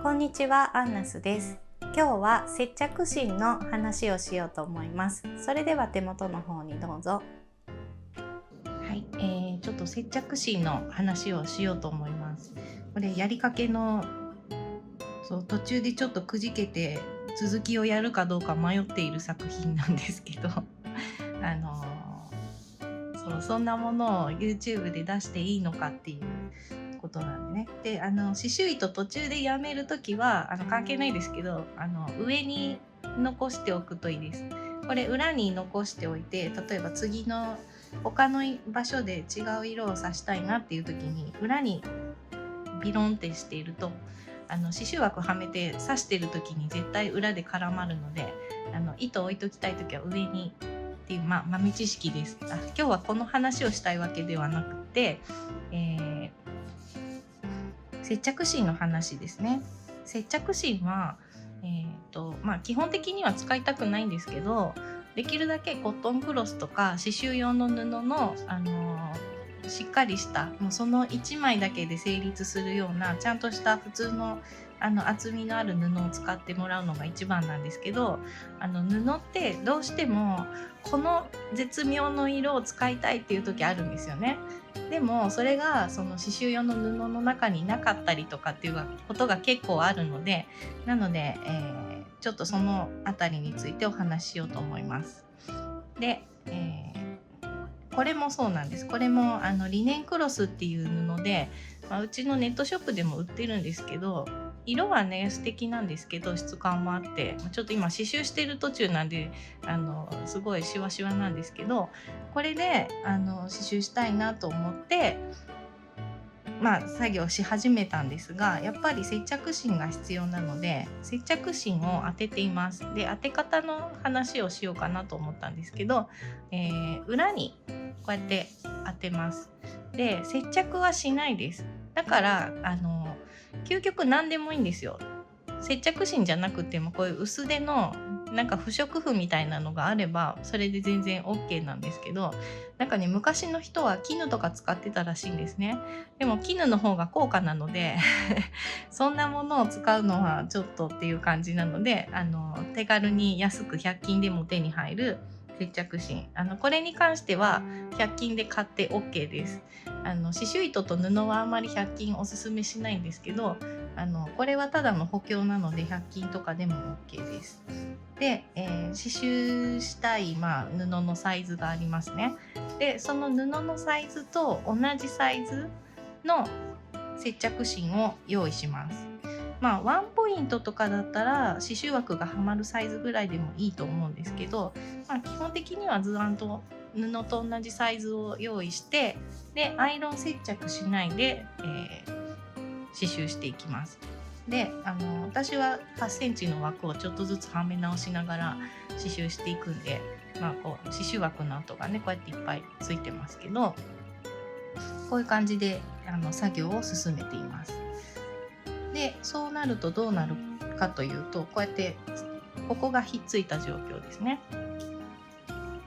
こんにちは、アンナスです。今日は接着芯の話をしようと思います。それでは手元の方にどうぞ。はい、ちょっと接着芯の話をしようと思います。これやりかけの途中でちょっとくじけて続きをやるかどうか迷っている作品なんですけどそんなものを YouTube で出していいのかっていうことなんでね。で刺繍糸途中でやめるときは関係ないですけど上に残しておくといいです。これ裏に残しておいて、例えば次の他の場所で違う色を刺したいなっていう時に裏にビロンってしていると刺繍枠はめて刺してる時に絶対裏で絡まるので糸置いときたい時は上にっていう豆知識です。今日はこの話をしたいわけではなくて、接着芯の話ですね。接着芯は、基本的には使いたくないんですけど、できるだけコットンクロスとか刺繍用の布の、しっかりしたもうその1枚だけで成立するようなちゃんとした普通の厚みのある布を使ってもらうのが一番なんですけど、布ってどうしてもこの絶妙の色を使いたいっていう時あるんですよね。でもそれがその刺繍用の布の中になかったりとかっていうことが結構あるので、なので、ちょっとそのあたりについてお話ししようと思います。で、これもそうなんです。これもリネンクロスっていう布で、うちのネットショップでも売ってるんですけど、色はね素敵なんですけど質感もあって、ちょっと今刺繍してる途中なんですごいシワシワなんですけど、これで刺繍したいなと思って作業し始めたんですが、やっぱり接着芯が必要なので接着芯を当てています。で、当て方の話をしようかなと思ったんですけど、裏にこうやって当てます。で、接着はしないです。だから究極何でもいいんですよ。接着芯じゃなくてもこういう薄手のなんか不織布みたいなのがあればそれで全然 OK なんですけど、なんかね昔の人は絹とか使ってたらしいんですね。でも絹の方が高価なのでそんなものを使うのはちょっとっていう感じなので、手軽に安く100均でも手に入る接着芯、これに関しては100均で買って OK です。刺繍糸と布はあんまり100均おすすめしないんですけど、これはただの補強なので100均とかでも OK です。で、刺繍したい、布のサイズがありますね。で、その布のサイズと同じサイズの接着芯を用意します。ワンポイントとかだったら刺繍枠がはまるサイズぐらいでもいいと思うんですけど、基本的には図案と布と同じサイズを用意して、でアイロン接着しないで、刺繍していきます。で私は8センチの枠をちょっとずつはめ直しながら刺繍していくんで、こう刺繍枠の跡がねこうやっていっぱいついてますけど、こういう感じで作業を進めています。でそうなるとどうなるかというと、こうやってここがひっついた状況ですね。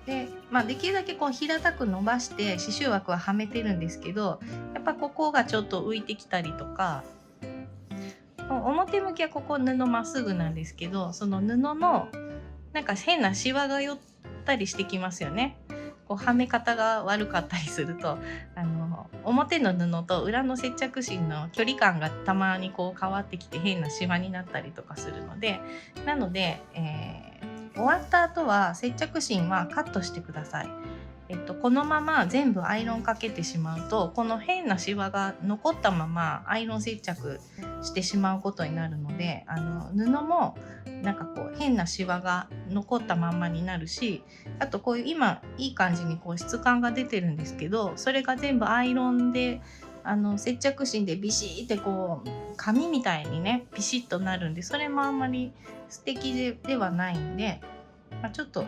で、できるだけこう平たく伸ばして刺繍枠ははめてるんですけど、やっぱここがちょっと浮いてきたりとか、表向きはここ布まっすぐなんですけど、その布のなんか変なシワが寄ったりしてきますよね。こうはめ方が悪かったりすると表の布と裏の接着芯の距離感がたまにこう変わってきて変なシワになったりとかするので、なので、終わった後は接着芯はカットしてください。このまま全部アイロンかけてしまうとこの変なシワが残ったままアイロン接着してしまうことになるので、布もなんかこう変なシワが残ったまんまになるし、あとこういう今いい感じにこう質感が出てるんですけど、それが全部アイロンで接着芯でビシーってこう紙みたいにねビシッとなるんで、それもあんまり素敵ではないんで、ちょっと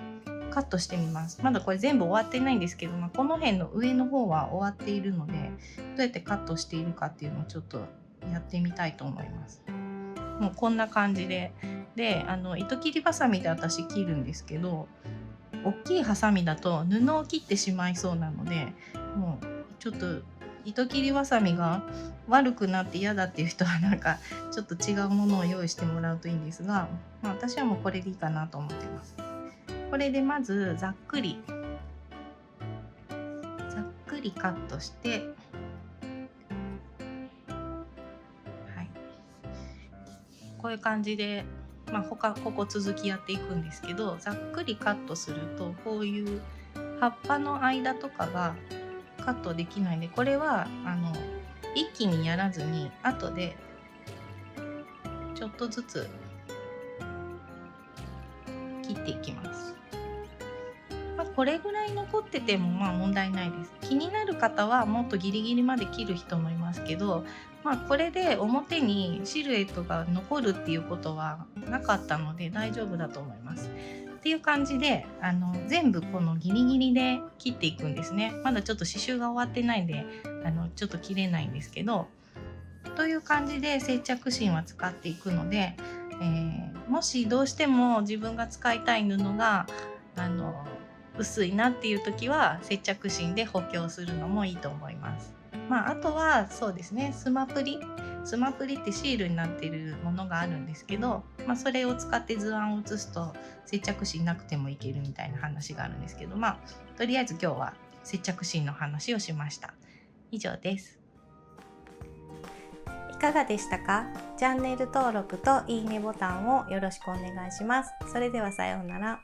カットしてみます。まだこれ全部終わってないんですけど、この辺の上の方は終わっているので、どうやってカットしているかっていうのをちょっとやってみたいと思います。もうこんな感じで、糸切りバサミで私切るんですけど、大きいハサミだと布を切ってしまいそうなので、もうちょっと糸切りわさみが悪くなって嫌だっていう人はなんかちょっと違うものを用意してもらうといいんですが、私はもうこれでいいかなと思ってます。これでまずざっくりカットして、はい、こういう感じで、ここ続きやっていくんですけど、ざっくりカットするとこういう葉っぱの間とかがカットできないんで、これは一気にやらずに後でちょっとずつ切っていきます。これぐらい残ってても問題ないです。気になる方はもっとギリギリまで切る人もいますけど、これで表にシルエットが残るっていうことはなかったので大丈夫だと思います。っていう感じで全部このギリギリで切っていくんですね。まだちょっと刺繍が終わってないんでちょっと切れないんですけど、という感じで接着芯は使っていくので、もしどうしても自分が使いたい布が薄いなっていう時は接着芯で補強するのもいいと思います。あとはそうですね、スマプリってシールになっているものがあるんですけど、それを使って図案を写すと接着芯なくてもいけるみたいな話があるんですけど、とりあえず今日は接着芯の話をしました。以上です。いかがでしたか？チャンネル登録といいねボタンをよろしくお願いします。それではさようなら。